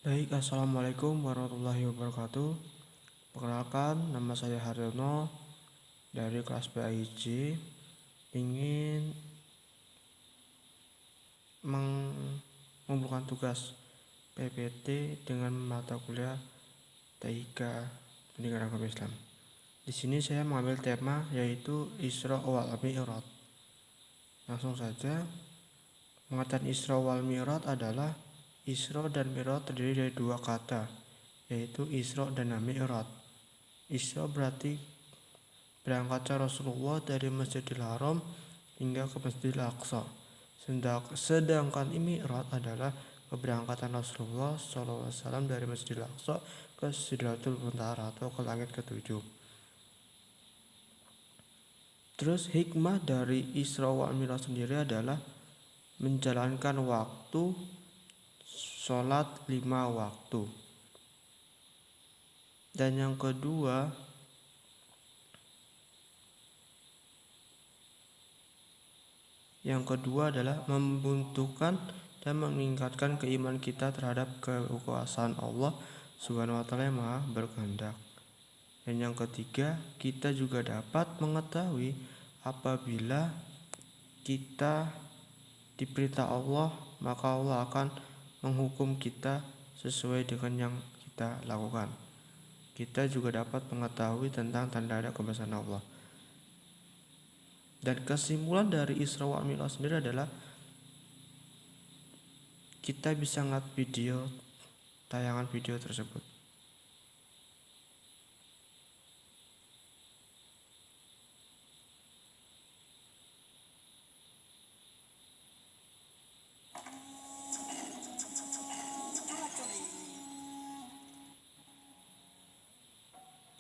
Baik, Assalamualaikum warahmatullahi wabarakatuh. Perkenalkan, nama saya Haryono dari kelas PAIJ. Ingin mengumpulkan tugas PPT dengan mata kuliah TIK Pendidikan Agama Islam. Di sini saya mengambil tema yaitu Isra wal Mi'raj. Langsung saja, pengertian Isra wal Mi'raj adalah Isra dan Mi'raj terdiri dari dua kata, yaitu Isra dan Mi'raj. Isra berarti berangkatnya Rasulullah dari Masjidil Haram hingga ke Masjidil Aqsa. Sedangkan Mi'raj adalah keberangkatan Rasulullah SAW dari Masjidil Aqsa ke Sidratul Muntaha atau ke langit ketujuh. Terus hikmah dari Isra wal Mi'raj sendiri adalah menjalankan waktu sholat 5 waktu. Dan yang kedua adalah membentukkan dan meningkatkan keimanan kita terhadap kekuasaan Allah Subhanahu wa taala yang Maha berkehendak. Dan yang ketiga, kita juga dapat mengetahui apabila kita diperintah Allah, maka Allah akan menghukum kita sesuai dengan yang kita lakukan. Kita juga dapat mengetahui tentang tanda-tanda kebesaran Allah. Dan kesimpulan dari Isra wal Mi'raj sendiri adalah kita bisa ngeliat tayangan video tersebut.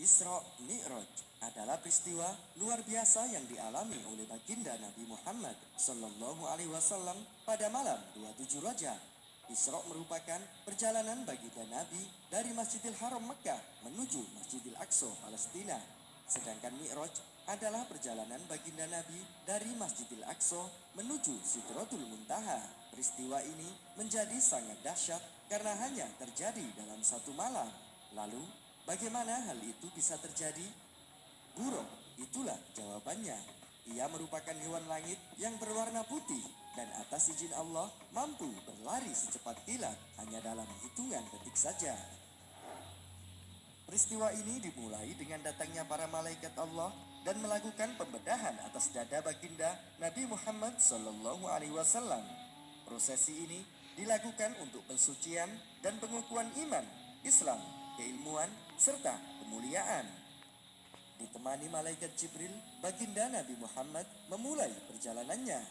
Isra Mi'raj adalah peristiwa luar biasa yang dialami oleh baginda Nabi Muhammad Sallallahu Alaihi Wasallam pada malam 27 Rajab. Isra merupakan perjalanan baginda Nabi dari Masjidil Haram Mekah menuju Masjidil Aqsa Palestina. Sedangkan Mi'raj adalah perjalanan baginda Nabi dari Masjidil Aqsa menuju Sidratul Muntaha. Peristiwa ini menjadi sangat dahsyat karena hanya terjadi dalam satu malam. Lalu, bagaimana hal itu bisa terjadi? Burung, itulah jawabannya. Ia merupakan hewan langit yang berwarna putih dan atas izin Allah mampu berlari secepat kilat hanya dalam hitungan detik saja. Peristiwa ini dimulai dengan datangnya para malaikat Allah dan melakukan pembedahan atas dada baginda Nabi Muhammad Sallallahu Alaihi Wasallam. Prosesi ini dilakukan untuk pensucian dan pengukuhan iman, Islam, keilmuan, serta kemuliaan. Ditemani malaikat Jibril, baginda Nabi Muhammad memulai perjalanannya.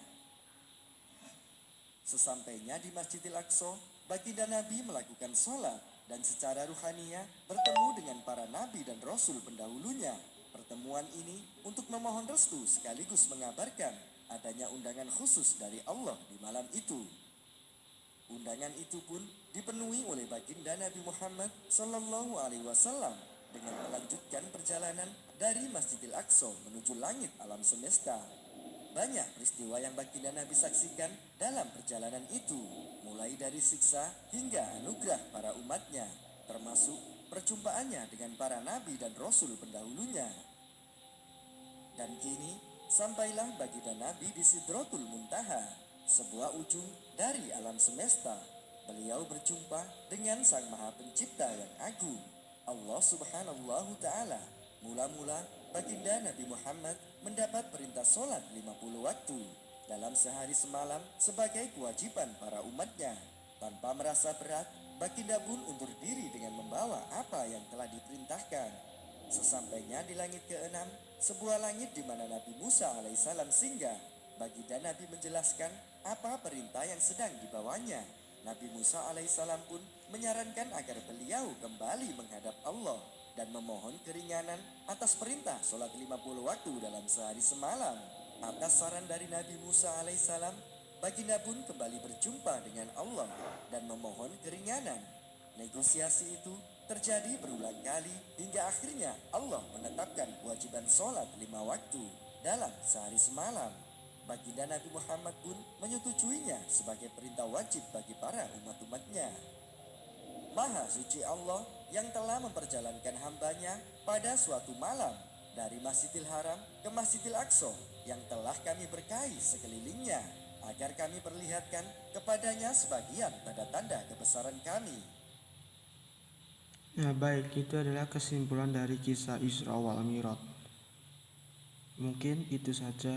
Sesampainya di Masjidil Aqsa, baginda Nabi melakukan sholat dan secara ruhaniah bertemu dengan para nabi dan rasul pendahulunya. Pertemuan ini untuk memohon restu sekaligus mengabarkan adanya undangan khusus dari Allah di malam itu. Undangan itu pun dipenuhi oleh baginda Nabi Muhammad Sallallahu Alaihi Wasallam dengan melanjutkan perjalanan dari Masjidil Aqsa menuju langit alam semesta. Banyak peristiwa yang baginda Nabi saksikan dalam perjalanan itu, mulai dari siksa hingga anugerah para umatnya, termasuk perjumpaannya dengan para nabi dan rasul pendahulunya. Dan kini, sampailah baginda Nabi di Sidratul Muntaha, sebuah ujung dari alam semesta. Beliau berjumpa dengan Sang Maha Pencipta yang agung, Allah Subhanahu wa Ta'ala. Mula-mula baginda Nabi Muhammad mendapat perintah sholat 50 waktu dalam sehari semalam sebagai kewajiban para umatnya. Tanpa merasa berat, baginda pun undur diri dengan membawa apa yang telah diperintahkan. Sesampainya di langit ke-6, sebuah langit di mana Nabi Musa alaihissalam singgah, baginda Nabi menjelaskan apa perintah yang sedang dibawanya. Nabi Musa alaihissalam pun menyarankan agar beliau kembali menghadap Allah dan memohon keringanan atas perintah sholat 50 waktu dalam sehari semalam. Atas saran dari Nabi Musa alaihissalam, baginda pun kembali berjumpa dengan Allah dan memohon keringanan. Negosiasi itu terjadi berulang kali hingga akhirnya Allah menetapkan kewajiban sholat 5 waktu dalam sehari semalam. Baginda Nabi Muhammad pun menyetujuinya sebagai perintah wajib bagi para umat-umatnya. Maha suci Allah yang telah memperjalankan hambanya pada suatu malam dari Masjidil Haram ke Masjidil Aqsa yang telah kami berkahi sekelilingnya, agar kami perlihatkan kepadanya sebagian tanda-tanda kebesaran kami. Ya baik, itu adalah kesimpulan dari kisah Isra wal Mi'raj. Mungkin itu saja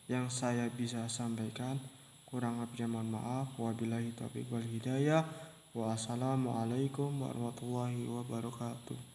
yang saya bisa sampaikan. Kurang lebihnya mohon maaf. Wabillahi taufiq wal hidayah. Wassalamualaikum warahmatullahi wabarakatuh.